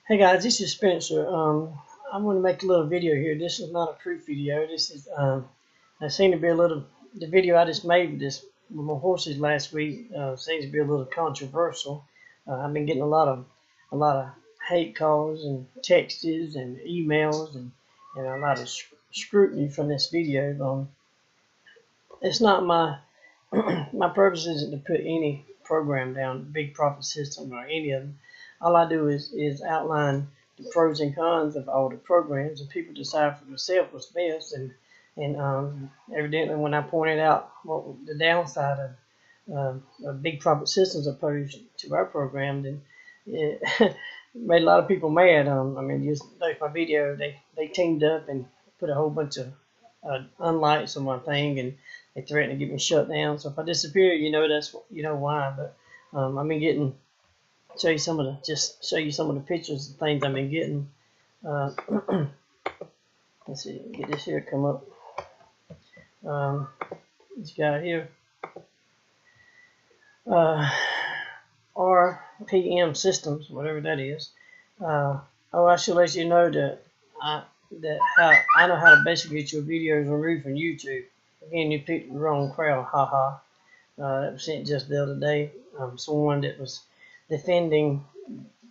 Hey guys, this is Spencer. I want to make a little video here. This is not a proof video. This is I seem to be a little. The video I just made with my horses last week seems to be a little controversial. I've been getting a lot of hate calls and texts and emails and a lot of scrutiny from this video. It's not my my purpose isn't to put any program down, Big Profit System or any of them. All I do is outline the pros and cons of all the programs, and people decide for themselves what's best. And evidently, when I pointed out what the downside of Big Profit Systems opposed to our program, then it made a lot of people mad. I mean, just like my video, they teamed up and put a whole bunch of unlikes on my thing, and they threatened to get me shut down. So if I disappear, you know why. But I've been getting. Show you some of the pictures of things I've been getting. Let's see, get this here come up. This guy here, RPM Systems, whatever that is. Oh, I should let you know that I know how to basically get your videos removed from YouTube. Again, you picked the wrong crowd, haha. That was sent just the other day. Someone that was defending,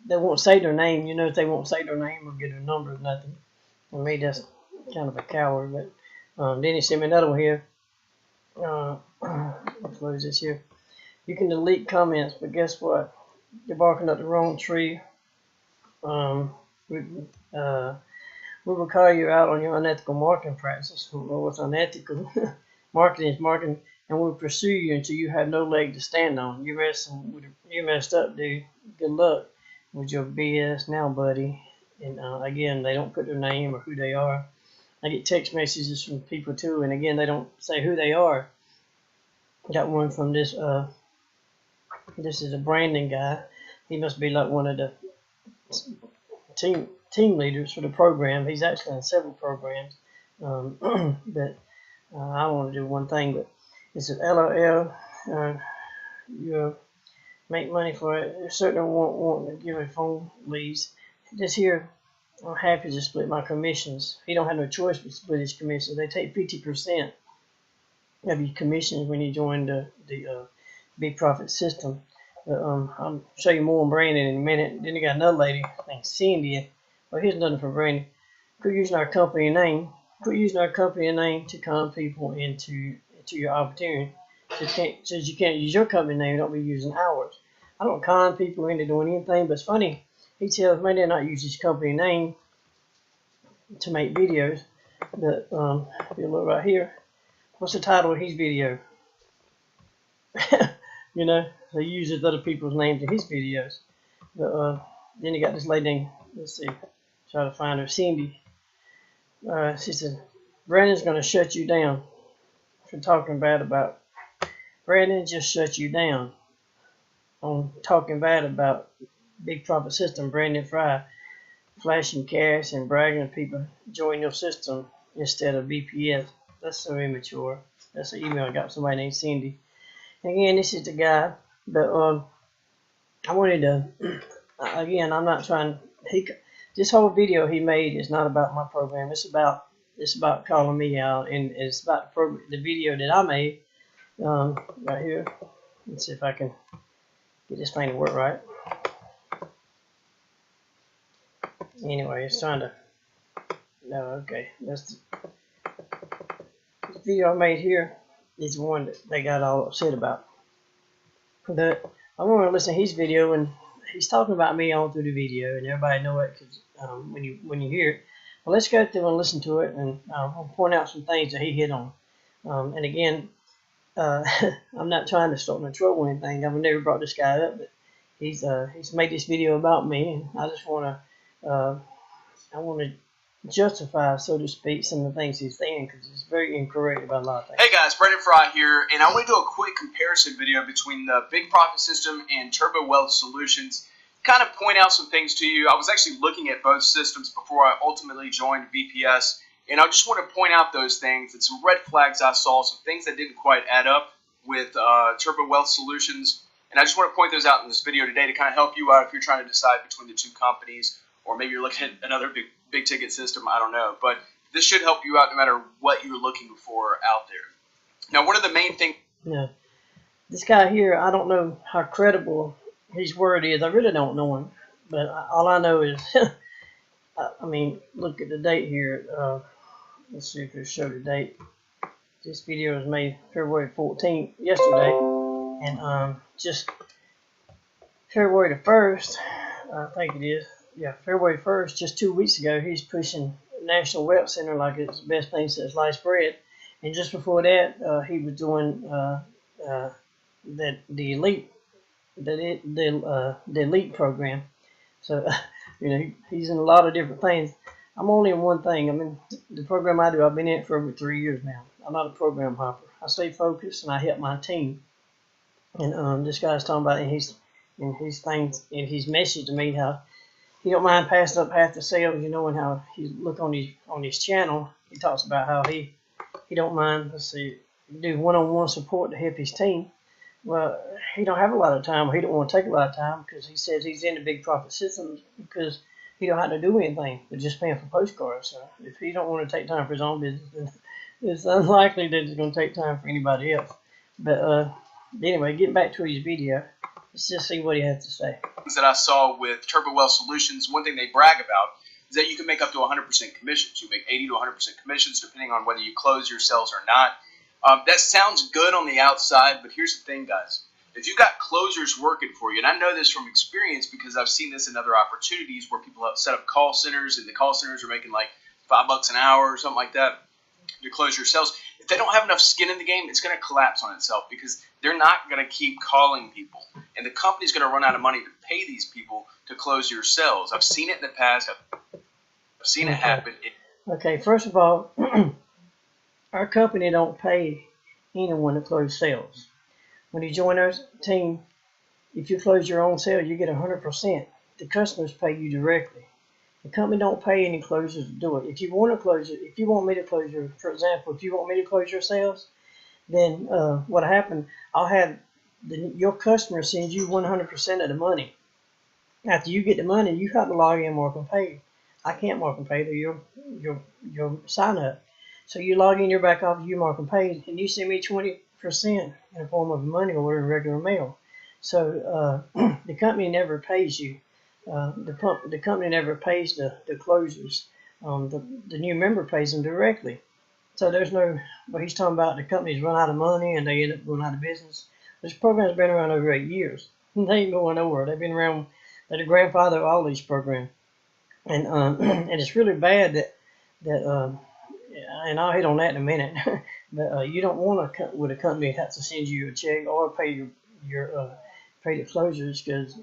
they won't say their name. You know, if they won't say their name or get their number or nothing. For me, that's kind of a coward. But then he sent me another one here. I'll close this here. You can delete comments, but guess what? You're barking up the wrong tree. We will call you out on your unethical marketing practices. What's unethical? Marketing is marketing. And we'll pursue you until you have no leg to stand on. You messed up, dude. Good luck with your BS now, buddy. And again, they don't put their name or who they are. I get text messages from people too, and again, they don't say who they are. Got one from this. This is a Brandon guy. He must be like one of the team leaders for the program. He's actually in several programs. But I want to do one thing, but. It's an LOL. You make money for it. You certainly won't want to give a phone leads. This here, I'm happy to split my commissions. He don't have no choice but to split his commissions. They take 50% of your commissions when you join the Big Profit System. But, I'll show you more on Brandon in a minute. Then you got another lady named Cindy. Well, here's nothing for Brandon. Quit using our company name. Quit using our company name to con people into your opportunity. Since you can't use your company name, don't be using ours. I don't con people into doing anything, but it's funny. He tells me they not use his company name to make videos. But if you look right here, what's the title of his video? You know, so he uses other people's names in his videos. But then you got this lady named, let's see, try to find her, Cindy. She said, Brandon's going to shut you down for talking bad about. Brandon just shut you down on talking bad about Big Profit System. Brandon Frye, flashing cash and bragging people join your system instead of BPS. That's so immature. That's an email I got from somebody named Cindy. Again, this is the guy, but I wanted to. Again, I'm not trying. This whole video he made is not about my program. It's about calling me out, and it's about the video that I made right here. Let's see if I can get this thing to work right. Anyway, it's trying to. No, okay. That's the video I made here is the one that they got all upset about. But I want to listen to his video, and he's talking about me all through the video, and everybody know it because when you hear it. Well, let's go through and listen to it, and I'll point out some things that he hit on. And again, I'm not trying to start no trouble or anything. I've never brought this guy up, but he's made this video about me, and I just want to justify, so to speak, some of the things he's saying because he's very incorrect about a lot of things. Hey guys, Brandon Frye here, and I want to do a quick comparison video between the Big Profit System and Turbo Wealth Solutions. Kind of point out some things to you. I was actually looking at both systems before I ultimately joined BPS, and I just want to point out those things and some red flags I saw, some things that didn't quite add up with Turbo Wealth Solutions, and I just want to point those out in this video today to kind of help you out if you're trying to decide between the two companies or maybe you're looking at another big ticket system. I don't know, but this should help you out no matter what you're looking for out there. Now, one of the main things. Yeah. This guy here, I don't know how credible his word is. I really don't know him, but all I know is, I mean, look at the date here. Let's see if it'll show the date. This video was made February 14th, yesterday, and just February the 1st, I think it is. Yeah, February 1st, just 2 weeks ago, he's pushing National Web Center like it's the best thing since sliced bread. And just before that, he was doing the elite program. So, you know, he's in a lot of different things. I'm only in one thing. I mean, the program I do, I've been in it for over 3 years now. I'm not a program hopper. I stay focused and I help my team. And this guy's talking about in his message to me how he don't mind passing up half the sales, you know, and how he look on his channel. He talks about how he don't mind, let's see, do one-on-one support to help his team. Well, he don't have a lot of time, or he don't want to take a lot of time, because he says he's into big profit systems because he don't have to do anything but just paying for postcards. So if he don't want to take time for his own business, then it's unlikely that it's going to take time for anybody else. But anyway, getting back to his video, let's just see what he has to say. That I saw with Turbo Wealth Solutions, one thing they brag about is that you can make up to 100% commissions. You make 80 to 100% commissions depending on whether you close your sales or not. That sounds good on the outside, but here's the thing, guys. If you got closers working for you, and I know this from experience because I've seen this in other opportunities where people have set up call centers, and the call centers are making like $5 an hour or something like that to close your sales. If they don't have enough skin in the game, it's going to collapse on itself because they're not going to keep calling people. And the company's going to run out of money to pay these people to close your sales. I've seen it in the past. I've seen it happen. Okay, first of all, our company don't pay anyone to close sales. When you join our team, if you close your own sale, you get 100%. The customers pay you directly. The company don't pay any closers to do it. If you want to close it, if you want me to close your, for example, if you want me to close your sales, then what happened? I'll have your customer send you 100% of the money. After you get the money, you have to log in, mark and pay. I can't mark and pay through your sign up. So you log in your back office, you mark and pay, and you send me 20% in the form of money or in regular mail. So the company never pays you. The company never pays the closers. The new member pays them directly. So there's no, what he's talking about, the companies run out of money and they end up going out of business. This program's been around over 8 years. They ain't going nowhere. They've been around, they're the grandfather of all these programs. And and it's really bad that and I'll hit on that in a minute. But you don't want with a company that has to send you a check or pay pay the closers, because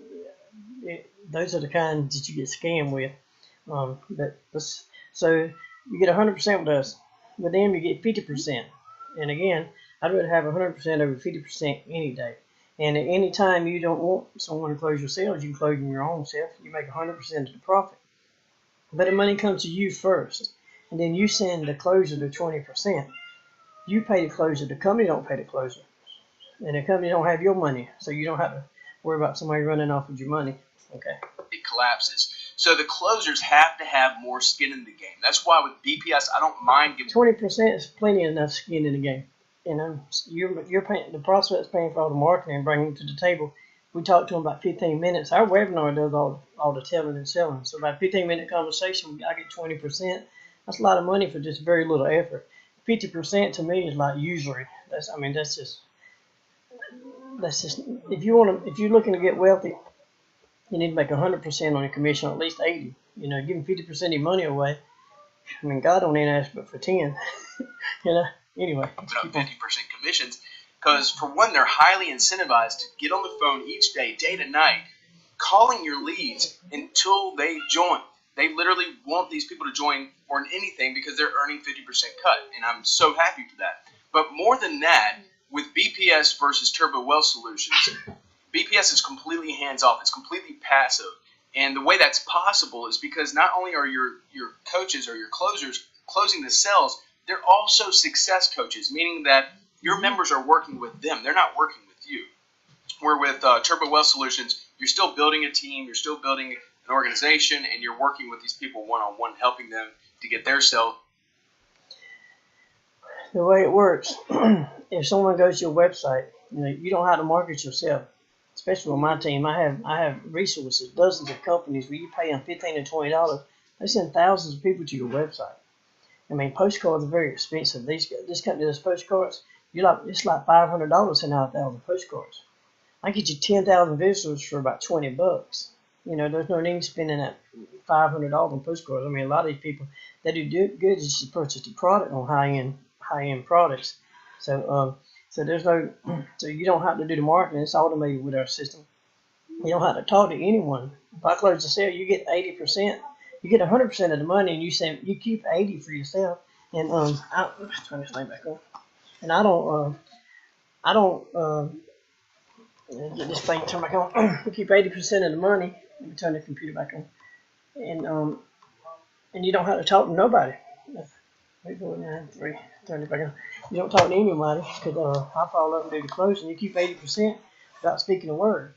those are the kinds that you get scammed with. So you get 100% with us. With them, you get 50%. And again, I'd rather have 100% over 50% any day. And at any time you don't want someone to close your sales, you can close them your own self. You make 100% of the profit. But the money comes to you first. And then you send the closer to 20%. You pay the closer. The company don't pay the closer. And the company don't have your money. So you don't have to worry about somebody running off with your money. Okay. It collapses. So the closers have to have more skin in the game. That's why with BPS, I don't mind giving 20% is plenty enough skin in the game. You know, you're paying, the prospect's paying for all the marketing and bringing them to the table. We talk to them about 15 minutes. Our webinar does all the telling and selling. So about 15-minute conversation, I get 20%. That's a lot of money for just very little effort. 50% to me is like usury. That's just if you're looking to get wealthy, you need to make 100% on your commission, or at least 80. You know, giving 50% of your money away. I mean, God don't even ask but for 10. You know. Anyway, 50% commissions, because for one, they're highly incentivized to get on the phone each day, day to night, calling your leads until they join. They literally want these people to join for anything because they're earning 50% cut, and I'm so happy for that. But more than that, with BPS versus Turbo Wealth Solutions, BPS is completely hands-off. It's completely passive. And the way that's possible is because not only are your coaches or your closers closing the sales, they're also success coaches, meaning that your members are working with them. They're not working with you. Where with Turbo Wealth Solutions, you're still building a team. You're still building an organization and you're working with these people one-on-one, helping them to get their sale. The way it works, if someone goes to your website, you don't have to market yourself. Especially with my team, I have resources, dozens of companies where you pay them $15 to $20. They send thousands of people to your website. I mean, postcards are very expensive. This company does postcards. It's like $500 sending out 1,000 postcards. I get you 10,000 visitors for about $20. There's no need spending that $500 on postcards. I mean, a lot of these people, they do good just to purchase the product on high-end products. So you don't have to do the marketing. It's automated with our system. You don't have to talk to anyone. If I close the sale, you get 80%. You get 100% of the money, and you keep 80 for yourself. And let's turn this thing back on. And I don't get this thing turned back on. We keep 80% of the money. Let me turn the computer back on. And you don't have to talk to nobody. 8, 4, 9, 3. Turn it back on. You don't talk to anybody because I follow up and do the closing. You keep 80% without speaking a word.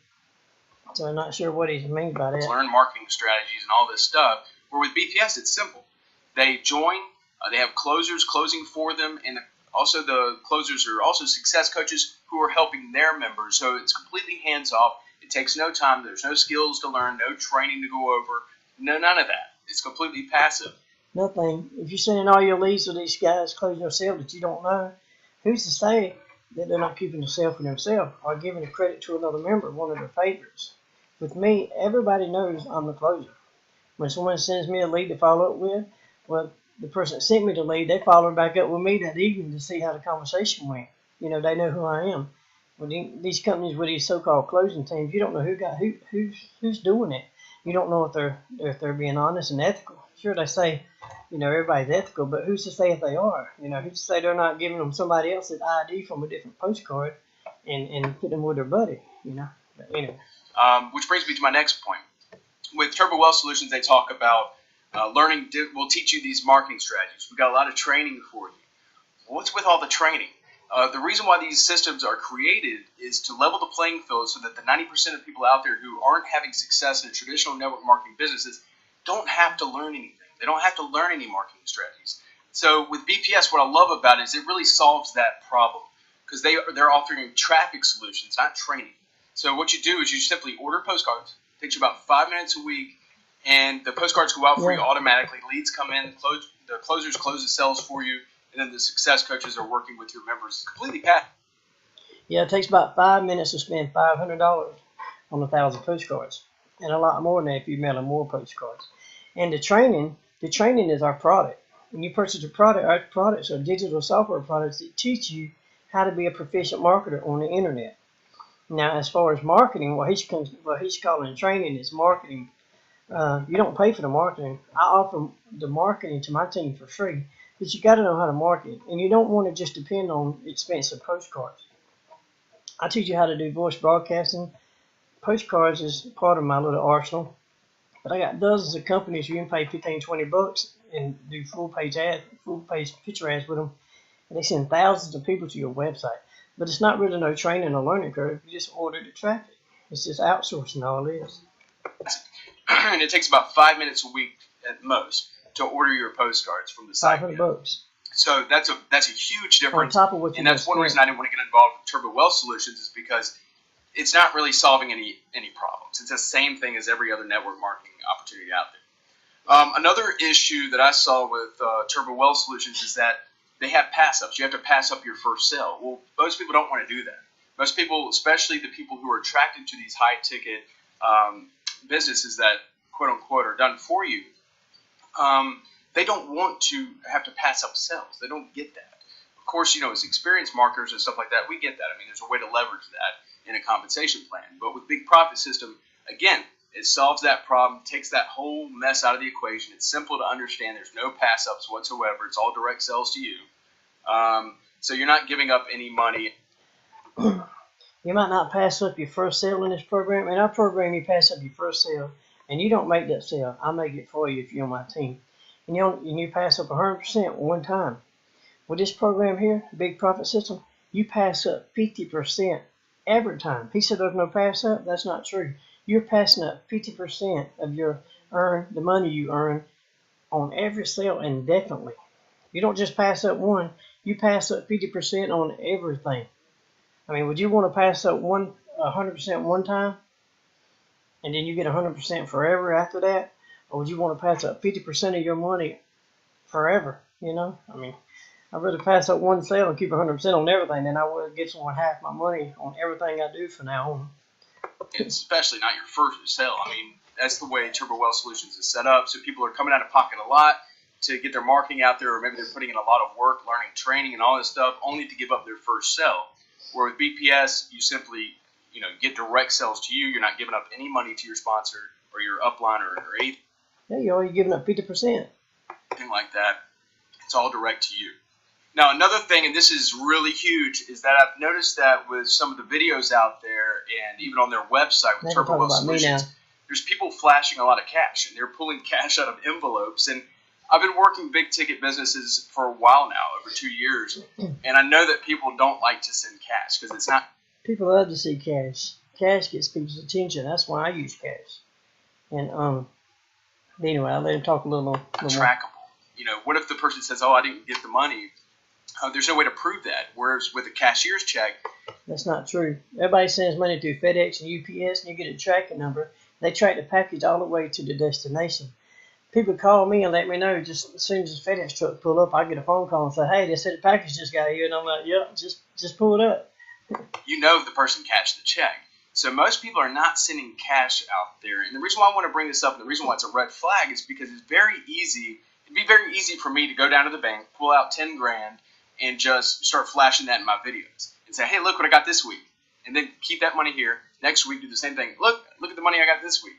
So I'm not sure what he means by that. Learn marketing strategies and all this stuff. Where with BPS, it's simple. They join. They have closers closing for them, and also the closers are also success coaches who are helping their members. So it's completely hands off. It takes no time. There's no skills to learn, no training to go over, none of that. It's completely passive. Nothing. If you're sending all your leads to these guys closing your sale that you don't know, who's to say that they're not keeping the sale for themselves or giving the credit to another member, one of their favorites? With me, everybody knows I'm the closer. When someone sends me a lead to follow up with, well, the person that sent me the lead, they follow back up with me that evening to see how the conversation went. They know who I am. With these companies with these so-called closing teams, you don't know who's doing it. You don't know if they're being honest and ethical. Sure, they say, everybody's ethical, but who's to say if they are? Who's to say they're not giving them somebody else's ID from a different postcard and put them with their buddy? But anyway. Which brings me to my next point. With Turbo Wealth Solutions, they talk about learning. We'll teach you these marketing strategies. We've got a lot of training for you. What's with all the training? The reason why these systems are created is to level the playing field so that the 90% of people out there who aren't having success in traditional network marketing businesses don't have to learn anything. They don't have to learn any marketing strategies. So with BPS, what I love about it is it really solves that problem because they're offering traffic solutions, not training. So what you do is you simply order postcards. It takes you about 5 minutes a week, and the postcards go out for you automatically. Leads come in, the closers close the sales for you, and then the success coaches are working with your members. It's completely passive. Yeah, it takes about 5 minutes to spend $500 on 1,000 postcards, and a lot more than that if you mail them more postcards. And the training is our product. When you purchase a product, our products are digital software products that teach you how to be a proficient marketer on the internet. Now, as far as marketing, what he's calling training is marketing. You don't pay for the marketing. I offer the marketing to my team for free, but you got to know how to market, and you don't want to just depend on expensive postcards. I teach you how to do voice broadcasting. Postcards is part of my little arsenal, but I got dozens of companies you can pay $15, $20 and do full page picture ads with them, and they send thousands of people to your website. But it's not really no training or learning curve. You just order the traffic. It's just outsourcing all it is. And it takes about 5 minutes a week at most to order your postcards from the site. $500. So that's a huge difference. On top of what and that's one reason I didn't want to get involved with Turbo Wealth Solutions is because it's not really solving any problems. It's the same thing as every other network marketing opportunity out there. Another issue that I saw with Turbo Wealth Solutions is that they have pass-ups. You have to pass up your first sale. Well, most people don't want to do that. Most people, especially the people who are attracted to these high-ticket businesses that, quote-unquote, are done for you, they don't want to have to pass up sales. They don't get that. Of course, as experienced marketers and stuff like that, we get that. I mean, there's a way to leverage that in a compensation plan. But with Big Profit System, again, it solves that problem, takes that whole mess out of the equation. It's simple to understand. There's no pass-ups whatsoever. It's all direct sales to you. So you're not giving up any money. You might not pass up your first sale in this program. In our program, you pass up your first sale, and you don't make that sale. I make it for you if you're on my team. And you pass up 100% one time. With this program here, Big Profit System, you pass up 50% every time. He said there's no pass up. That's not true. You're passing up 50% of the money you earn on every sale indefinitely. You don't just pass up one, you pass up 50% on everything. I mean, would you want to pass up 100% one time and then you get 100% forever after that? Or would you want to pass up 50% of your money forever? I mean, I'd rather pass up one sale and keep 100% on everything than I would get someone half my money on everything I do from now on. Especially not your first sale. I mean, that's the way Turbo Wealth Solutions is set up. So people are coming out of pocket a lot to get their marketing out there, or maybe they're putting in a lot of work, learning, training, and all this stuff, only to give up their first sale. Where with BPS, you simply, get direct sales to you. You're not giving up any money to your sponsor or your upline or anything. Yeah, you're only giving up 50%. Anything like that. It's all direct to you. Now, another thing, and this is really huge, is that I've noticed that with some of the videos out there and even on their website with Turbo Wealth Solutions, there's people flashing a lot of cash, and they're pulling cash out of envelopes. And I've been working big ticket businesses for a while now, over 2 years, and I know that people don't like to send cash because it's not. People love to see cash. Cash gets people's attention. That's why I use cash. And anyway, I'll let him talk a little more. Trackable. What if the person says, "Oh, I didn't get the money"? There's no way to prove that. Whereas with a cashier's check, that's not true. Everybody sends money through FedEx and UPS, and you get a tracking number. They track the package all the way to the destination. People call me and let me know just as soon as the FedEx truck pull up. I get a phone call and say, "Hey, they said the package just got here," and I'm like, "Yep, just pull it up." The person cashed the check. So most people are not sending cash out there. And the reason why I want to bring this up, and the reason why it's a red flag, is because it's very easy. It'd be very easy for me to go down to the bank, pull out 10 grand, and just start flashing that in my videos and say, "Hey, look what I got this week," and then keep that money here. Next week, do the same thing. Look at the money I got this week.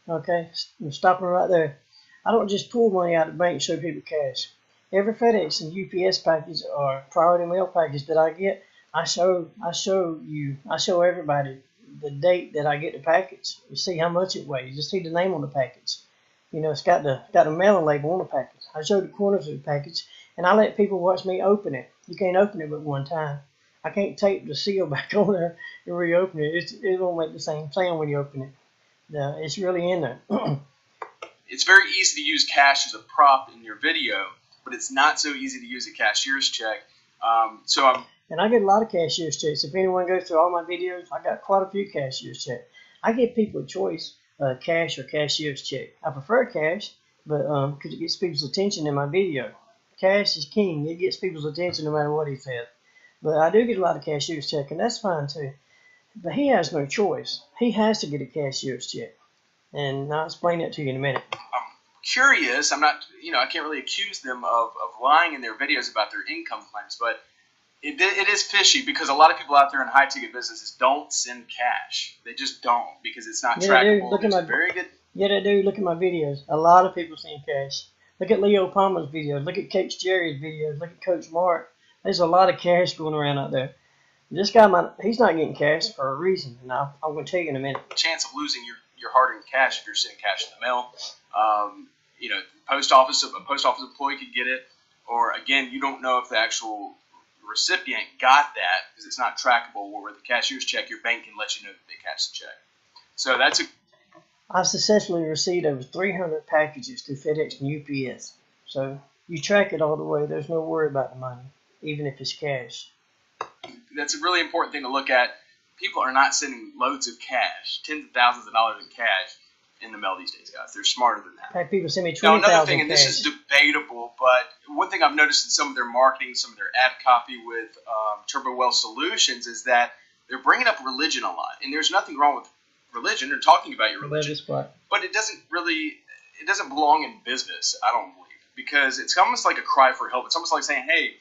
Okay, stopping right there. I don't just pull money out of the bank and show people cash. Every FedEx and UPS package or priority mail package that I get, I show everybody the date that I get the package. You see how much it weighs. You see the name on the package. It's got a mailing label on the package. I show the corners of the package, and I let people watch me open it. You can't open it but one time. I can't tape the seal back on there and reopen it. It won't make the same sound when you open it. It's really in there. It's very easy to use cash as a prop in your video, but it's not so easy to use a cashier's check. And I get a lot of cashier's checks. If anyone goes through all my videos, I got quite a few cashier's checks. I give people a choice, cash or cashier's check. I prefer cash, but because it gets people's attention in my video. Cash is king. It gets people's attention no matter what he says. But I do get a lot of cashier's check, and that's fine too. But he has no choice. He has to get a cashier's check. And I'll explain that to you in a minute. I'm curious. I'm not, I can't really accuse them of lying in their videos about their income claims, but it is fishy because a lot of people out there in high ticket businesses don't send cash. They just don't because it's not trackable. Yeah, they do. Look at my videos. A lot of people send cash. Look at Leo Palmer's videos. Look at Coach Jerry's videos. Look at Coach Mark. There's a lot of cash going around out there. This guy, he's not getting cash for a reason. And I'm going to tell you in a minute. Chance of losing your hard-earned cash if you're sending cash in the mail. A post office employee could get it, or again, you don't know if the actual recipient got that because it's not trackable. Where with the cashier's check, your bank can let you know that they cashed the check. So I've successfully received over 300 packages through FedEx and UPS. So you track it all the way. There's no worry about the money, even if it's cash. That's a really important thing to look at. People are not sending loads of cash, tens of thousands of dollars in cash in the mail these days, guys. They're smarter than that. I have people send me $20,000 Now, another thing, and cash. this is debatable, but one thing I've noticed in some of their marketing, some of their ad copy with Turbo Wealth Solutions is that they're bringing up religion a lot. And there's nothing wrong with religion. They're talking about your religion. But it doesn't belong in business, I don't believe. Because it's almost like a cry for help. It's almost like saying, hey,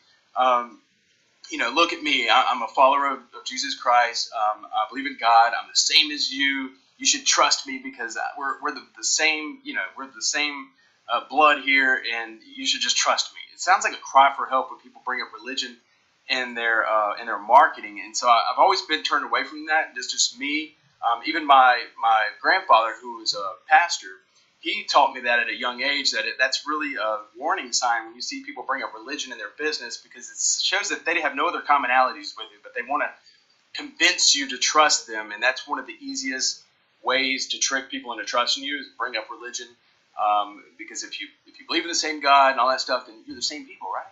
look at me. I'm a follower of Jesus Christ. I believe in God. I'm the same as you. You should trust me because we're the same. We're the same blood here, and you should just trust me. It sounds like a cry for help when people bring up religion in their marketing, and so I've always been turned away from that. It's just me. Even my grandfather, who was a pastor, he taught me that at a young age that that's really a warning sign when you see people bring up religion in their business because it shows that they have no other commonalities with you, but they want to convince you to trust them, and that's one of the easiest ways to trick people into trusting you is bring up religion. Because if you believe in the same God and all that stuff, then you're the same people, right?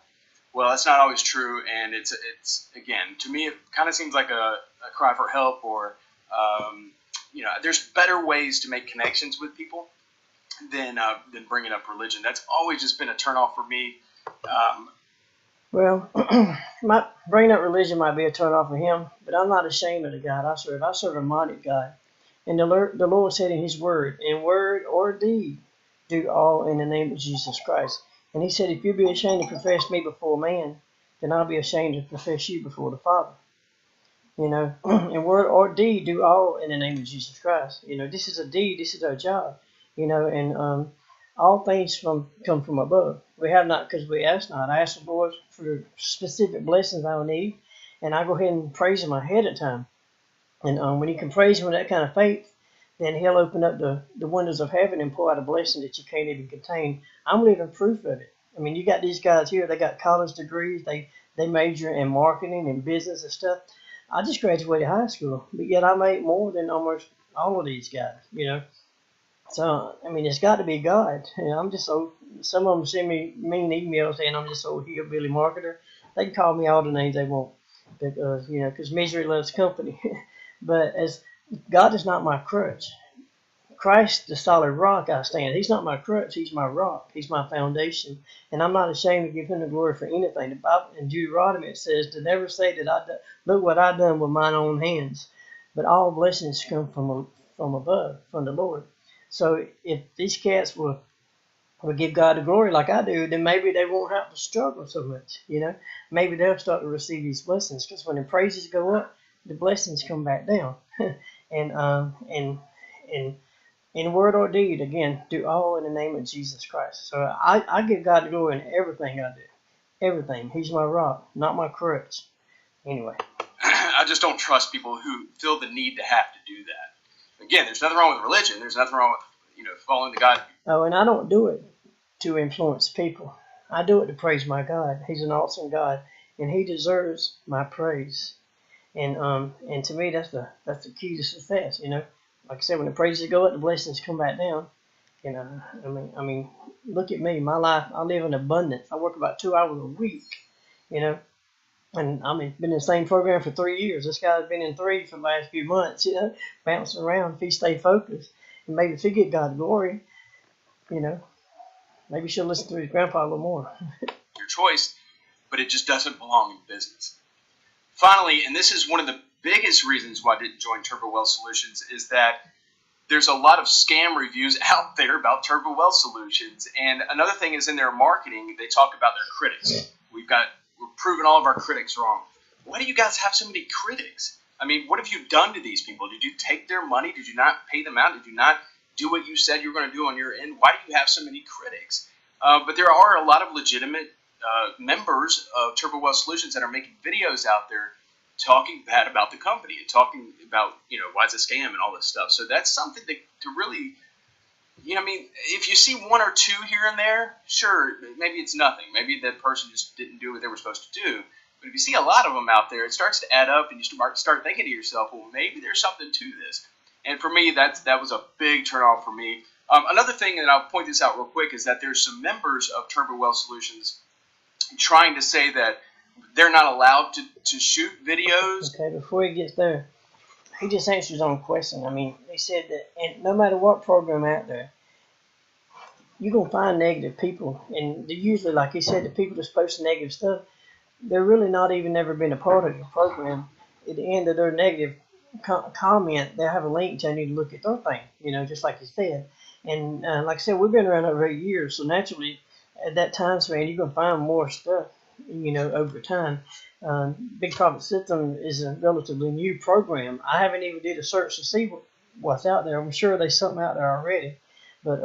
Well, that's not always true, and it's again, to me, it kind of seems like a cry for help, or there's better ways to make connections with people than bringing up religion. That's always just been a turnoff for me. Well, bringing up religion might be a turnoff for him, but I'm not ashamed of the God I serve. I serve a mighty God, and the Lord said in His Word, in word or deed, do all in the name of Jesus Christ. And He said, if you be ashamed to profess me before man, then I'll be ashamed to profess you before the Father. In word or deed, do all in the name of Jesus Christ. This is a deed, this is our job. And all things come from above. We have not because we ask not. I ask the Lord for specific blessings I will need, and I go ahead and praise Him ahead of time. And when you can praise Him with that kind of faith, then He'll open up the windows of heaven and pour out a blessing that you can't even contain. I'm living proof of it. I mean, you got these guys here, they got college degrees, they major in marketing and business and stuff. I just graduated high school, but yet I make more than almost all of these guys, So, I mean, it's got to be God. I'm just so, some of them send me mean emails saying I'm just old hillbilly marketer. They can call me all the names they want, because misery loves company. But as God is not my crutch. Christ, the solid rock I stand. He's not my crutch. He's my rock. He's my foundation. And I'm not ashamed to give Him the glory for anything. The Bible in Deuteronomy, it says to never say that look what I done with mine own hands. But all blessings come from above, from the Lord. So if these cats will give God the glory like I do, then maybe they won't have to struggle so much. Maybe they'll start to receive these blessings, because when the praises go up, the blessings come back down. And in word or deed, again, do all in the name of Jesus Christ. So I give God the glory in everything I do. Everything. He's my rock, not my crutch. Anyway. I just don't trust people who feel the need to have to do that. Again, there's nothing wrong with religion. There's nothing wrong with following the God. Oh, and I don't do it to influence people. I do it to praise my God. He's an awesome God, and He deserves my praise. And to me, that's the key to success. Like I said, when the praises go up, the blessings come back down. I mean, look at me, my life. I live in abundance. I work about 2 hours a week. And been in the same program for 3 years. This guy's been in 3 for the last few months. Bouncing around. If he stay focused, and maybe if he get God's glory, maybe she'll listen to his grandpa a little more. Your choice, but it just doesn't belong in business. Finally, and this is one of the biggest reasons why I didn't join Turbo Wealth Solutions, is that there's a lot of scam reviews out there about Turbo Wealth Solutions. And another thing is, in their marketing, they talk about their critics. We're proving all of our critics wrong. Why do you guys have so many critics? I mean, what have you done to these people? Did you take their money? Did you not pay them out? Did you not do what you said you were going to do on your end? Why do you have so many critics? But there are a lot of legitimate members of Turbo Wealth Solutions that are making videos out there talking bad about the company and talking about, why it's a scam and all this stuff. So that's something to really, if you see 1 or 2 here and there, sure, maybe it's nothing. Maybe that person just didn't do what they were supposed to do. But if you see a lot of them out there, it starts to add up, and you start thinking to yourself, well, maybe there's something to this. And for me, that was a big turnoff for me. Another thing, and I'll point this out real quick, is that there's some members of Turbo Wealth Solutions trying to say that they're not allowed to shoot videos. Okay, before he gets there, he just answered his own question. I mean, he said that and no matter what program out there, you're going to find negative people. And they're usually, like he said, the people that's posting negative stuff, they're really not even ever been a part of the program. At the end of their negative comment, they'll have a link telling you to look at their thing, just like he said. And like I said, we've been around over 8 years, so naturally, at that time span, you're going to find more stuff, over time. Big Profit System is a relatively new program. I haven't even did a search to see what's out there. I'm sure there's something out there already, but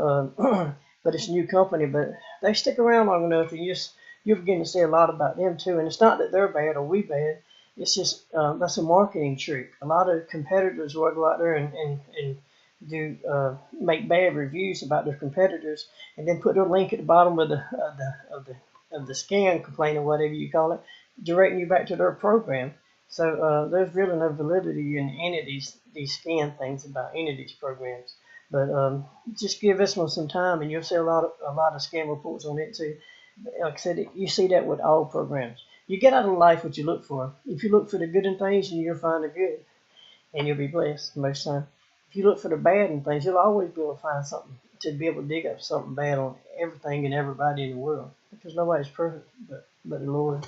but it's a new company. But they stick around long enough, and you're beginning to see a lot about them too. And it's not that they're bad or we bad. It's just that's a marketing trick. A lot of competitors will go out there and do make bad reviews about their competitors, and then put their link at the bottom of the scan complaint or whatever you call it, directing you back to their program. So there's really no validity in any of these scam things about any of these programs. But just give this one some time, and you'll see a lot of scam reports on it too. Like I said, you see that with all programs. You get out of life what you look for. If you look for the good in things, you'll find the good, and you'll be blessed most of the time. If you look for the bad in things, you'll always be able to find something to be able to dig up something bad on everything and everybody in the world, because nobody's perfect but the Lord.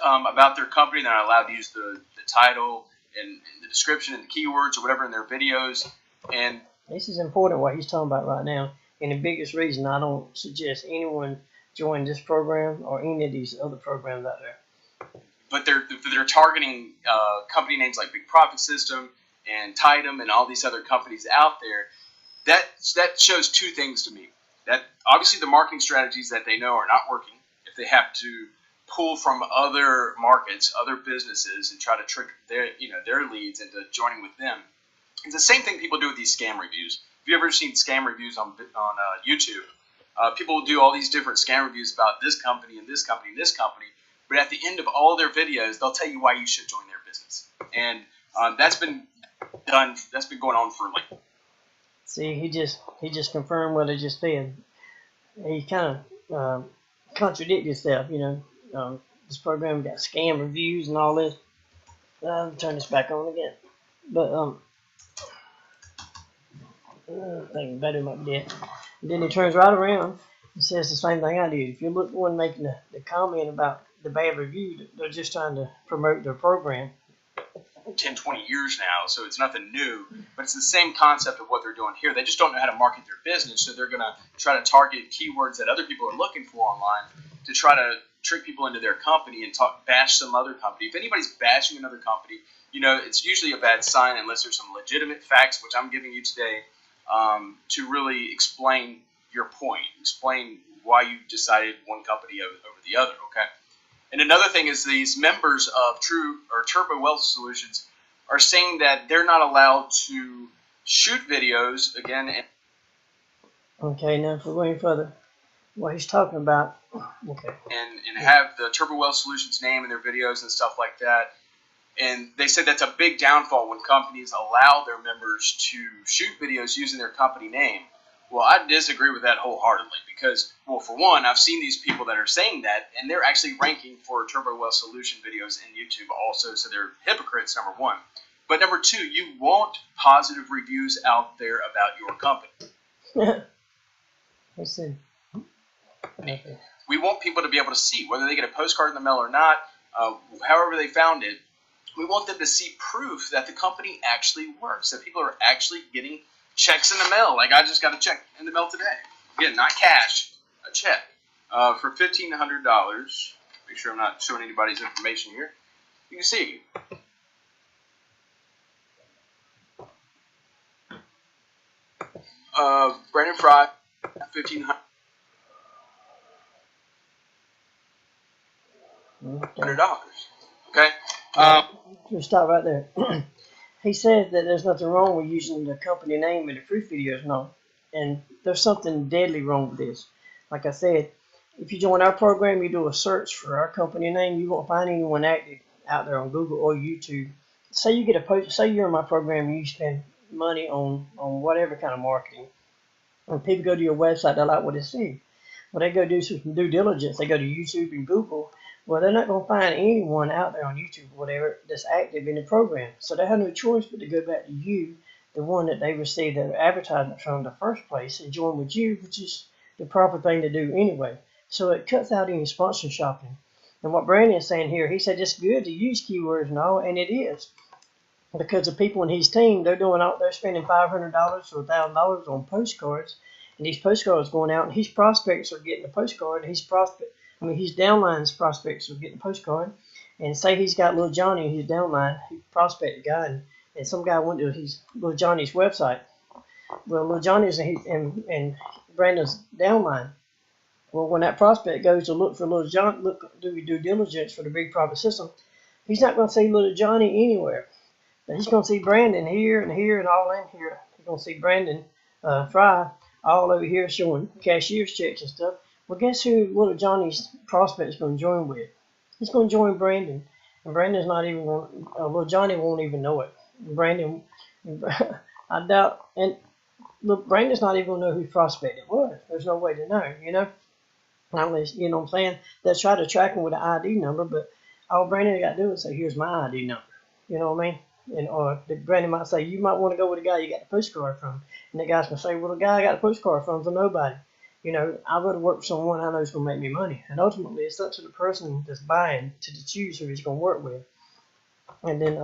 About their company, they're not allowed to use the title and the description and the keywords or whatever in their videos. And this is important what he's talking about right now, and the biggest reason I don't suggest anyone join this program or any of these other programs out there. But they're targeting company names like Big Profit System and Titum and all these other companies out there. That shows two things to me. That obviously the marketing strategies that they know are not working if they have to pull from other markets, other businesses, and try to trick their leads into joining with them. It's the same thing people do with these scam reviews. Have you ever seen scam reviews on YouTube? People will do all these different scam reviews about this company and this company and this company, but at the end of all their videos, they'll tell you why you should join their business. And that's been going on for like. See, he just confirmed what I just said. He kind of contradicted himself, This program got scam reviews and all this. I'll turn this back on again. But I think better might be dead. And then he turns right around and says the same thing I did. If you look at the one making the comment about the bad review, they're just trying to promote their program. 10, 20 years now, so it's nothing new, but it's the same concept of what they're doing here. They just don't know how to market their business, so they're going to try to target keywords that other people are looking for online to try to trick people into their company and bash some other company. If anybody's bashing another company, it's usually a bad sign unless there's some legitimate facts, which I'm giving you today, to really explain your point, explain why you decided one company over the other, okay? And another thing is these members of Turbo Wealth Solutions are saying that they're not allowed to shoot videos again. Okay, now if we're going further, what he's talking about, okay. And have the Turbo Wealth Solutions name in their videos and stuff like that. And they said that's a big downfall when companies allow their members to shoot videos using their company name. Well, I disagree with that wholeheartedly because, well, for one, I've seen these people that are saying that, and they're actually ranking for Turbo Wealth Solution videos in YouTube also, so they're hypocrites, number one. But number two, you want positive reviews out there about your company. Listen. Okay. We want people to be able to see, whether they get a postcard in the mail or not, however they found it, we want them to see proof that the company actually works, that people are actually getting checks in the mail. Like I just got a check in the mail today. Again, not cash, a check for $1,500. Make sure I'm not showing anybody's information here. You can see. Brandon Frye, $1,500. Okay. Just stop right there. He said that there's nothing wrong with using the company name in the proof videos, no. And there's something deadly wrong with this. Like I said, if you join our program, you do a search for our company name, you won't find anyone active out there on Google or YouTube. Say you get a post, say you're in my program and you spend money on whatever kind of marketing. When people go to your website, they like what they see. Well, they go do some due diligence. They go to YouTube and Google. Well, they're not going to find anyone out there on YouTube or whatever that's active in the program. So they have no choice but to go back to you, the one that they received their advertisement from in the first place, and join with you, which is the proper thing to do anyway. So it cuts out any sponsor shopping. And what Brandon is saying here, he said it's good to use keywords and all, and it is. Because the people in his team, they're spending $500 or $1,000 on postcards, and these postcards going out, and his prospects are getting a postcard, and his downline's prospects are getting a postcard, and say he's got little Johnny in his downline, he prospected a guy, and some guy went to his little Johnny's website. Well, little Johnny's and Brandon's downline. Well, when that prospect goes to look for little John, do due diligence for the Big Profit System, he's not going to see little Johnny anywhere. But he's going to see Brandon here and here and all in here. He's going to see Brandon Frye all over here showing cashier's checks and stuff. Well, guess who little Johnny's prospect is going to join with? He's going to join Brandon. And Brandon's not even going. Little Johnny won't even know it. Brandon, I doubt. And look, Brandon's not even gonna know whose prospect it was. There's no way to know, you know. Unless, you know what I'm saying? They'll try to track him with an ID number, but all Brandon got to do is say, "Here's my ID number." You know what I mean? And or Brandon might say, "You might want to go with the guy you got the postcard from," and the guy's gonna say, "Well, the guy I got the postcard from is nobody." You know, I would work for someone I know is gonna make me money, and ultimately, it's up to the person that's buying to choose who he's gonna work with. And then,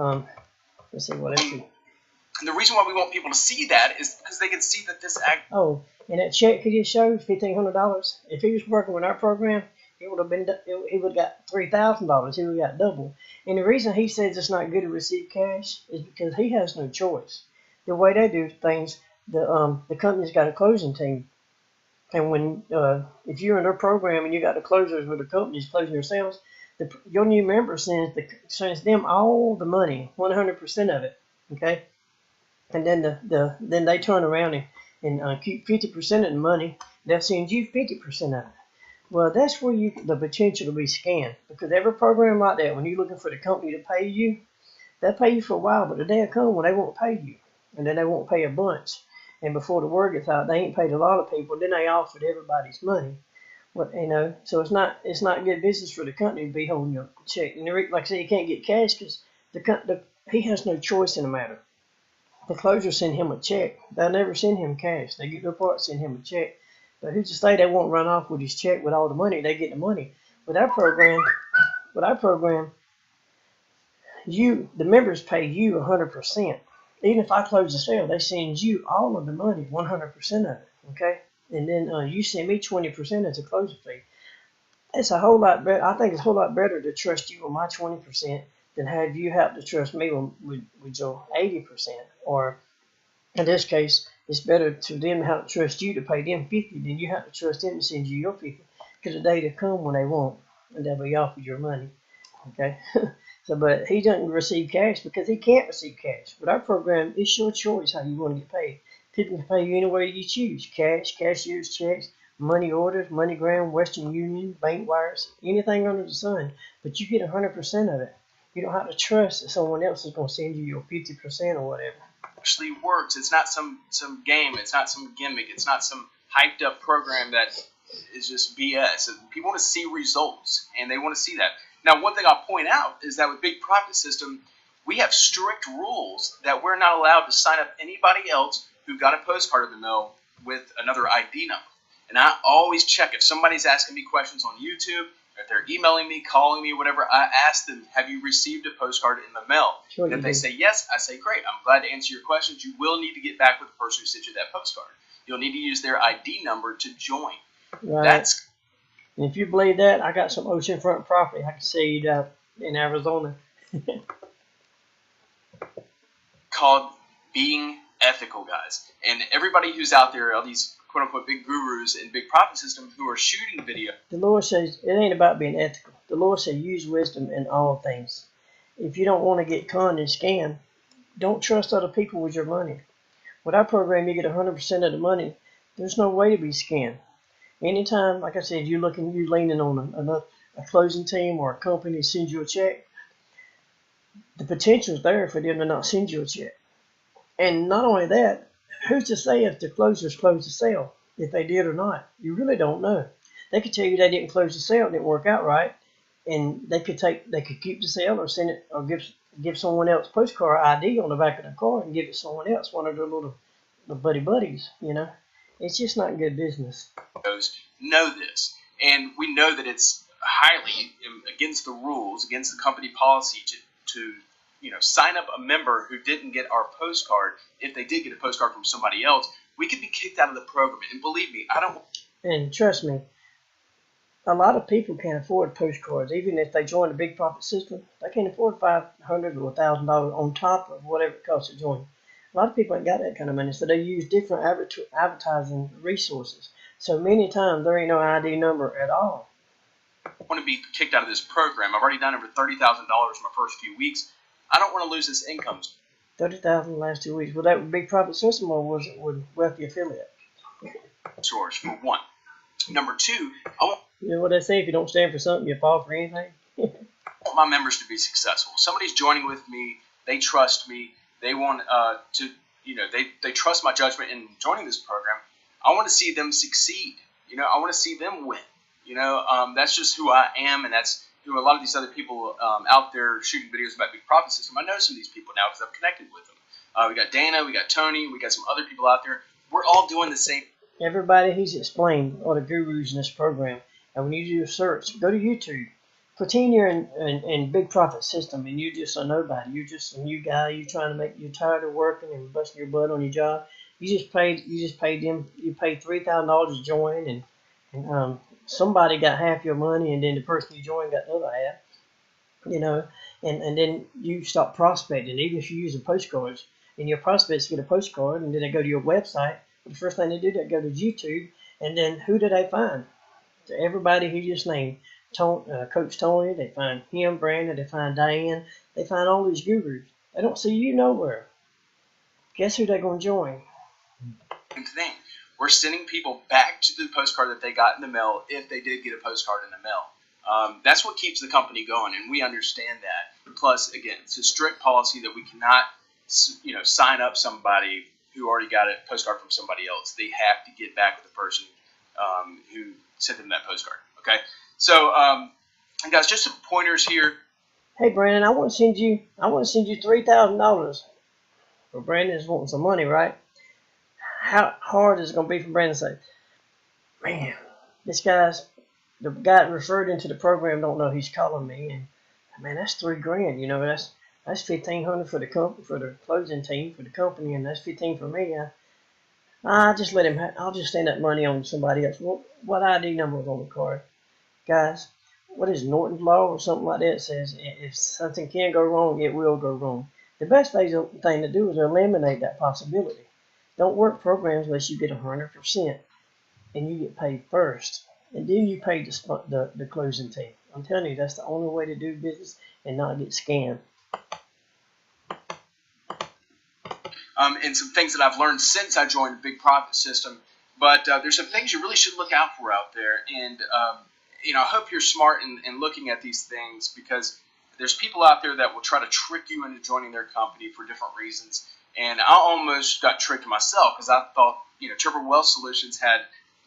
let's see what else. And the reason why we want people to see that is because they can see that this act. Oh, and that check he just showed, $1,500. If he was working with our program, it would have been. He would have got $3,000. He would have got double. And the reason he says it's not good to receive cash is because he has no choice. The way they do things, the company's got a closing team, and when if you're in their program and you got the closers with the companies closing your sales, your new member sends them all the money, 100% of it. Okay. And then then they turn around and keep 50% of the money. They'll send you 50% of it. Well, that's where the potential to be scammed, because every program like that, when you're looking for the company to pay you, they'll pay you for a while, but the day will come when they won't pay you, and then they won't pay a bunch. And before the word gets out, they ain't paid a lot of people. Then they offered everybody's money. What, you know, so it's not good business for the company to be holding your check. And like I said, you can't get cash because he has no choice in the matter. The closers send him a check. They'll never send him cash. They get their part, send him a check. But who's to say they won't run off with his check with all the money? They get the money. With our program, the members pay you 100%. Even if I close the sale, they send you all of the money, 100% of it. Okay, and then you send me 20% as a closing fee. It's a whole lot better. I think it's a whole lot better to trust you with my 20% than have you have to trust me with your 80%. Or in this case, it's better to them have to trust you to pay them 50 than you have to trust them to send you your 50. Because the day to come when they won't, and they'll be offered your money. Okay. So, but he doesn't receive cash because he can't receive cash. With our program, it's your choice how you want to get paid. People can pay you any way you choose: cash, cashier's checks, money orders, MoneyGram, Western Union, bank wires, anything under the sun. But you get 100% of it. You don't have to trust that someone else is going to send you your 50% or whatever. Actually works. It's not some game. It's not some gimmick. It's not some hyped up program that is just BS. People want to see results, and they want to see that. Now, one thing I'll point out is that with Big Profit System, we have strict rules that we're not allowed to sign up anybody else who got a postcard in the mail with another ID number. And I always check if somebody's asking me questions on YouTube, if they're emailing me, calling me, whatever, I ask them, have you received a postcard in the mail? Sure, and if they say yes, I say, great, I'm glad to answer your questions. You will need to get back with the person who sent you that postcard. You'll need to use their ID number to join. Right. And if you believe that, I got some oceanfront property I can sell you in Arizona. Called being ethical, guys. And everybody who's out there, all these quote-unquote big gurus in Big Profit System who are shooting video. The Lord says it ain't about being ethical. The Lord says use wisdom in all things. If you don't want to get conned and scammed, don't trust other people with your money. With our program, you get 100% of the money. There's no way to be scammed. Anytime, like I said, you're leaning on a closing team or a company that sends you a check, the potential is there for them to not send you a check. And not only that, who's to say if the closers closed the sale, if they did or not? You really don't know. They could tell you they didn't close the sale, it didn't work out right, and they could keep the sale or send it or give someone else postcard ID on the back of the car and give it to someone else, one of their little buddies, you know. It's just not good business. Know this, and we know that it's highly against the rules, against the company policy to sign up a member who didn't get our postcard. If they did get a postcard from somebody else, we could be kicked out of the program. And believe me, I don't. And trust me, a lot of people can't afford postcards. Even if they join the Big Profit System, they can't afford $500 or $1,000 on top of whatever it costs to join. A lot of people ain't got that kind of money, so they use different advertising resources. So many times there ain't no ID number at all. I want to be kicked out of this program. I've already done over $30,000 in my first few weeks. I don't want to lose this income. $30,000 in the last 2 weeks. Was that Big Profit System or was it with Wealthy Affiliate? Source for one. Number two, you know what they say? If you don't stand for something, you fall for anything. my members to be successful. Somebody's joining with me. They trust me. They want they trust my judgment in joining this program. I want to see them succeed. I want to see them win. That's just who I am, and that's who a lot of these other people out there shooting videos about Big Profit System. I know some of these people now because I've connected with them. We got Dana, we got Tony, we got some other people out there. We're all doing the same. Everybody he's explained are the gurus in this program. And when you do a search, go to YouTube. Pretend you're in Big Profit System and you're just a nobody. You're just a new guy. You're tired of working and busting your butt on your job. You just paid them. You paid $3,000 to join, and somebody got half your money, and then the person you joined got the other half. And then you start prospecting. Even if you use the postcards, and your prospects get a postcard, and then they go to your website. The first thing they do, they go to YouTube, and then who do they find? Everybody he just named. Coach Tony, they find him, Brandon, they find Diane, they find all these gurus. They don't see you nowhere. Guess who they're going to join? Same thing. We're sending people back to the postcard that they got in the mail if they did get a postcard in the mail. That's what keeps the company going, and we understand that. Plus, again, it's a strict policy that we cannot, sign up somebody who already got a postcard from somebody else. They have to get back with the person who sent them that postcard. Okay. So, guys, just some pointers here. Hey, Brandon, I want to send you $3,000. Well, Brandon's wanting some money, right? How hard is it going to be for Brandon to say, man, the guy referred into the program don't know he's calling me, and man, that's $3,000. That's $1,500 for the closing team for the company, and that's $15 for me. I just let him. I'll just send that money on to somebody else. What ID number was on the card? Guys, what is Norton's Law or something like that? It says if something can go wrong, it will go wrong. The best thing to do is eliminate that possibility. Don't work programs unless you get 100% and you get paid first. And then you pay the closing team. I'm telling you, that's the only way to do business and not get scammed. And some things that I've learned since I joined the Big Profit System. But there's some things you really should look out for out there. And I hope you're smart in looking at these things, because there's people out there that will try to trick you into joining their company for different reasons. And I almost got tricked myself because I thought, Turbo Wealth Solutions had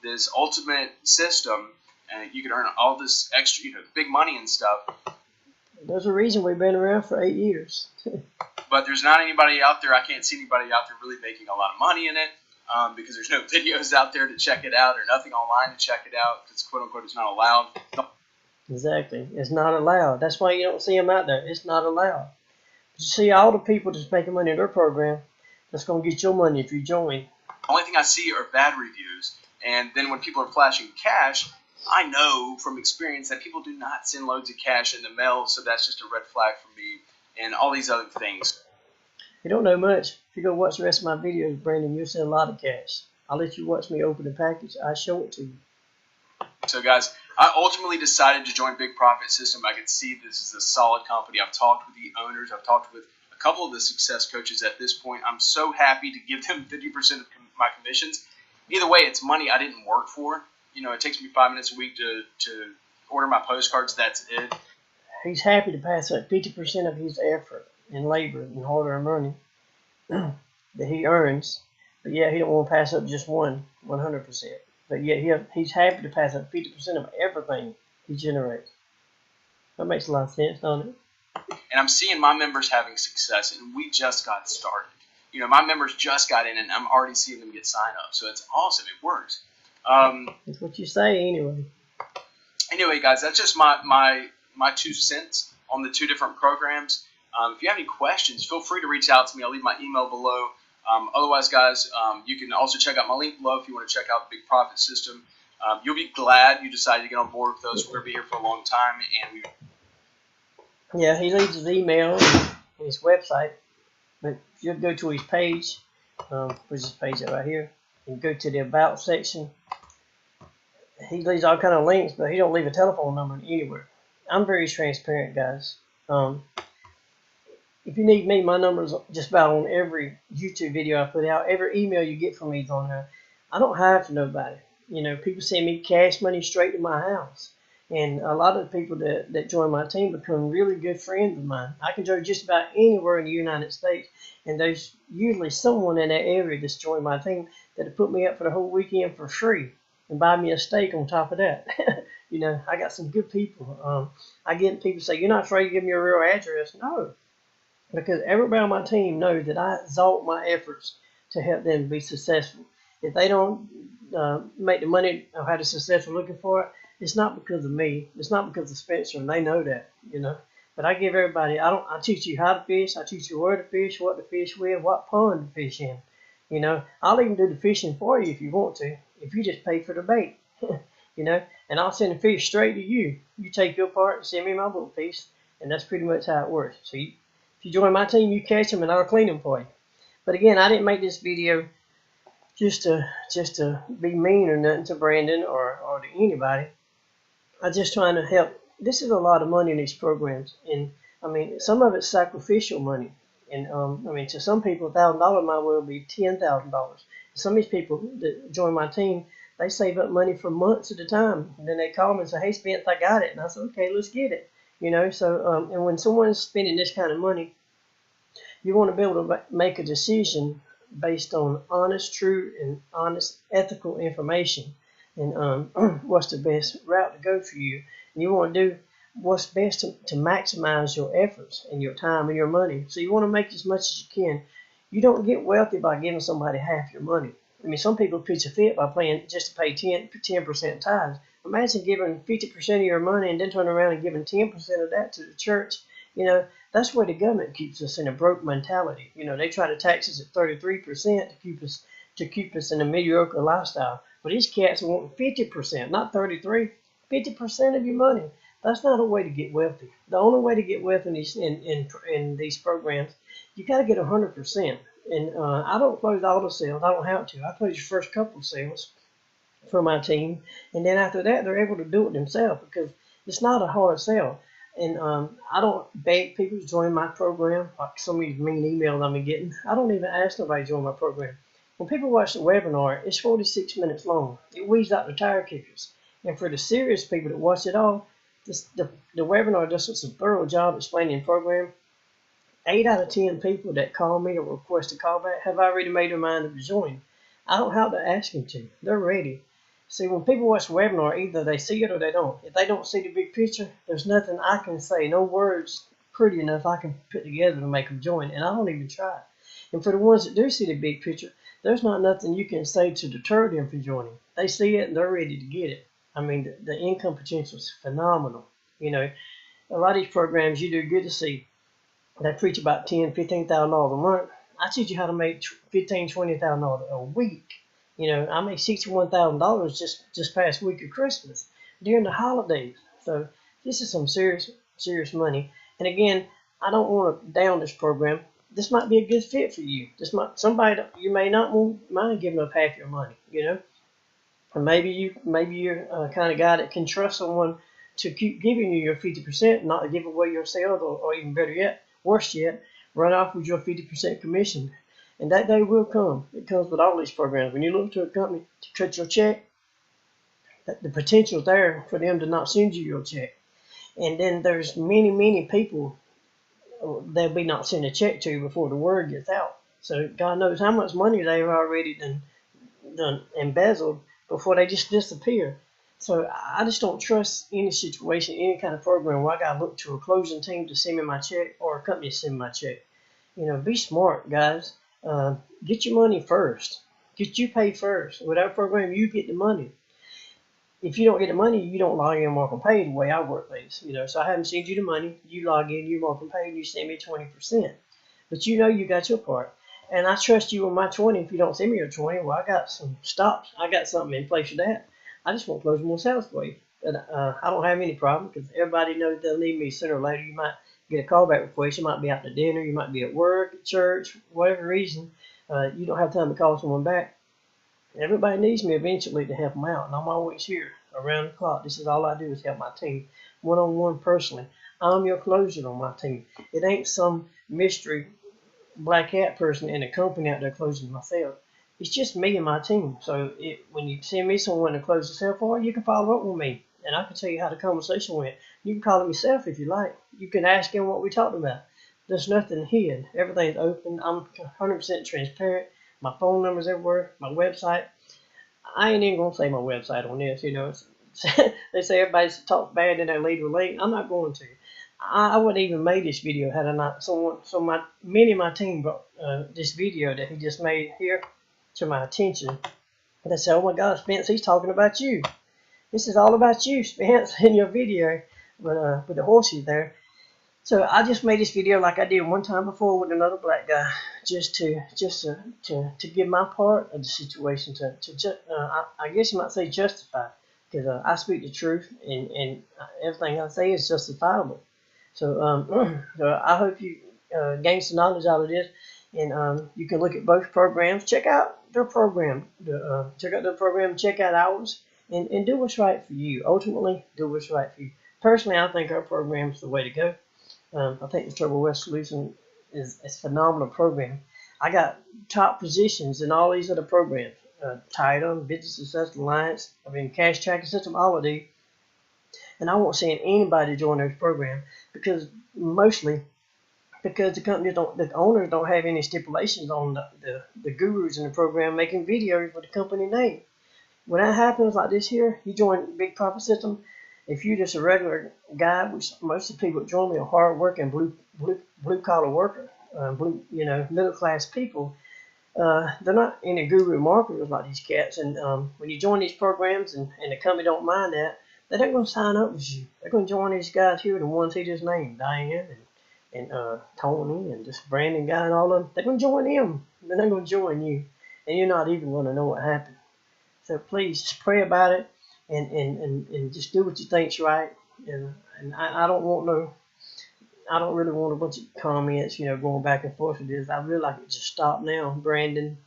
this ultimate system, and you could earn all this extra, big money and stuff. There's a reason we've been around for 8 years. But there's not anybody out there. I can't see anybody out there really making a lot of money in it. Because there's no videos out there to check it out, or nothing online to check it out, because quote unquote it's not allowed. Exactly, it's not allowed. That's why you don't see them out there. It's not allowed. But you see all the people that's making money in their program, that's going to get your money if you join. The only thing I see are bad reviews, and then when people are flashing cash, I know from experience that people do not send loads of cash in the mail, so that's just a red flag for me, and all these other things. You don't know much. If you go watch the rest of my videos, Brandon, you'll see a lot of cash. I'll let you watch me open the package. I show it to you. So, guys, I ultimately decided to join Big Profit System. I could see this is a solid company. I've talked with the owners. I've talked with a couple of the success coaches at this point. I'm so happy to give them 50% of my commissions. Either way, it's money I didn't work for. It takes me 5 minutes a week to order my postcards. That's it. He's happy to pass up 50% of his effort and labor and hard-earned money that he earns, but yeah, he don't want to pass up just 100%. But yeah, he's happy to pass up 50% of everything he generates. That makes a lot of sense, don't it? And I'm seeing my members having success, and we just got started. My members just got in, and I'm already seeing them get signed up. So it's awesome. It works. That's what you say, anyway. Anyway, guys, that's just my 2 cents on the 2 different programs. If you have any questions, feel free to reach out to me. I'll leave my email below. Otherwise, guys, you can also check out my link below if you want to check out the Big Profit System. You'll be glad you decided to get on board with us. We're going to be here for a long time. Yeah, he leaves his email and his website. But if you go to his page, which is this page right here, and go to the About section, he leaves all kind of links, but he don't leave a telephone number anywhere. I'm very transparent, guys. If you need me, my number's just about on every YouTube video I put out. Every email you get from me is on there. I don't hide from nobody. People send me cash money straight to my house. And a lot of the people that join my team become really good friends of mine. I can go just about anywhere in the United States, and there's usually someone in that area that's joined my team that'll put me up for the whole weekend for free and buy me a steak on top of that. You know, I got some good people. I get people say, "You're not afraid to give me your real address?" No, because everybody on my team knows that I exalt my efforts to help them be successful. If they don't make the money or have the success we're looking for, it's not because of me. It's not because of Spencer, and they know that, you know. But I give everybody. I teach you how to fish. I teach you where to fish, what to fish with, what pond to fish in. You know, I'll even do the fishing for you if you want to. If you just pay for the bait, you know, and I'll send the fish straight to you. You take your part and send me my boat piece, and that's pretty much how it works. So if you join my team, you catch them, and I'll clean them for you. But again, I didn't make this video just to be mean or nothing to Brandon or to anybody. I'm just trying to help. This is a lot of money in these programs, and I mean, some of it's sacrificial money. And I mean, to some people, $1,000 might well be $10,000. Some of these people that join my team, they save up money for months at a time, and then they call me and say, "Hey, Spence, I got it," and I said, "Okay, let's get it." You know, so and when someone's spending this kind of money, you want to be able to make a decision based on honest, true, and honest, ethical information, and what's the best route to go for you. And you want to do what's best to maximize your efforts and your time and your money. So you want to make as much as you can. You don't get wealthy by giving somebody half your money. I mean, some people pitch a fit by paying just to pay 10% tithes. Imagine giving 50% of your money and then turning around and giving 10% of that to the church. You know, that's where the government keeps us in a broke mentality. You know, they try to tax us at 33% to keep us in a mediocre lifestyle. But these cats want 50%, not 33, 50% of your money. That's not a way to get wealthy. The only way to get wealthy in these programs, you got to get 100%. And I don't close all the sales. I don't have to. I close the first couple of sales for my team, and then after that, they're able to do it themselves because it's not a hard sell. And I don't beg people to join my program like some of these mean emails I've been getting. I don't even ask nobody to join my program. When people watch the webinar, it's 46 minutes long. It weeds out the tire kickers. And for the serious people that watch it all, the webinar does such a thorough job explaining the program. 8 out of 10 people that call me or request a call back have already made their mind up to join. I don't have to ask them to. They're ready. See, when people watch the webinar, either they see it or they don't. If they don't see the big picture, there's nothing I can say, no words pretty enough I can put together to make them join, and I don't even try. And for the ones that do see the big picture, there's not nothing you can say to deter them from joining. They see it and they're ready to get it. I mean, the income potential is phenomenal. You know, a lot of these programs you do good to see. They preach about $10,000, $15,000 a month. I teach you how to make $15,000, $20,000 a week. You know, I made $61,000 just past week of Christmas during the holidays. So this is some serious money. And again, I don't want to down this program. This might be a good fit for you. This might somebody you may not mind giving up half your money. You know, and maybe you're kind of guy that can trust someone to keep giving you your 50%, not to give away your sales, or even better yet, worse yet, run off with your 50% commission. And that day will come. It comes with all these programs. When you look to a company to cut your check, the potential is there for them to not send you your check. And then there's many people they'll be not sending a check to before the word gets out. So God knows how much money they've already done embezzled before they just disappear. So I just don't trust any situation, any kind of program where I got to look to a closing team to send me my check or a company to send me my check. You know, be smart, guys. Get your money first. Get you paid first. Without a program, you get the money. If you don't get the money, you don't log in, mark, and pay the way I work things. You know, so I haven't sent you the money. You log in, you mark, and pay, and you send me 20%. But you know you got your part. And I trust you on my 20. If you don't send me your 20, well, I got some stops. I got something in place for that. I just won't close more sales for you. But I don't have any problem because everybody knows they'll need me sooner or later. You might get a callback request. You might be out to dinner. You might be at work, at church, whatever reason. You don't have time to call someone back. Everybody needs me eventually to help them out, and I'm always here around the clock. This is all I do is help my team, one-on-one personally. I'm your closer on my team. It ain't some mystery black hat person in a company out there closing my sales. It's just me and my team. So when you send me someone to close the sale for, you can follow up with me. and I can tell you how the conversation went. You can call him yourself if you like. You can ask him what we talked about. There's nothing hid. Everything's open. I'm 100% transparent. My phone number's everywhere. My website. I ain't even gonna say my website on this. They say everybody talks bad and they lead with link. I'm not going to. I wouldn't even made this video had I not many of my team brought this video that he just made here to my attention. And they said, "Oh my God, Spence, he's talking about you. This is all about you, Spence, in your video with the horses there." So I just made this video like I did one time before with another black guy, just to give my part of the situation, I guess you might say justify, because I speak the truth and everything I say is justifiable. So so I hope you gain some knowledge out of this, and you can look at both programs. Check out their program. Check out their program. Check out ours, and do what's right for you. Ultimately, do what's right for you. Personally, I think our program is the way to go. I think the Turbo West Solution is a phenomenal program. I got top positions in all these other programs. Title, Business Success Alliance, Cash Tracking System, all of these. And I won't send anybody to join those programs because the owners don't have any stipulations on the gurus in the program making videos with the company name. When that happens like this here, you join Big Profit System. If you're just a regular guy, which most of the people that join me are hard-working blue collar worker, middle class people. They're not any guru marketers like these cats. And when you join these programs and the company don't mind that, they're not going to sign up with you. They're going to join these guys here, the ones he just named, Diane and Tony and this Brandon guy and all of them. They're going to join them. They're not going to join you, and you're not even going to know what happened. So please just pray about it. And just do what you think's right. And I don't really want a bunch of comments, going back and forth with this. I really like it. Just stop now, Brandon.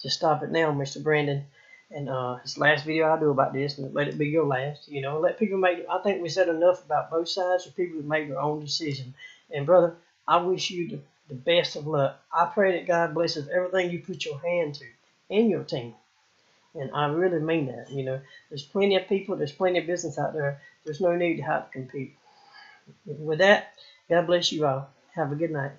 Just stop it now, Mr. Brandon. And it's the last video I do about this, and let it be your last. Let people make. I think we said enough about both sides for people to make their own decision. And brother, I wish you the best of luck. I pray that God blesses everything you put your hand to and your team. And I really mean that. There's plenty of people, there's plenty of business out there. There's no need to have to compete. With that, God bless you all. Have a good night.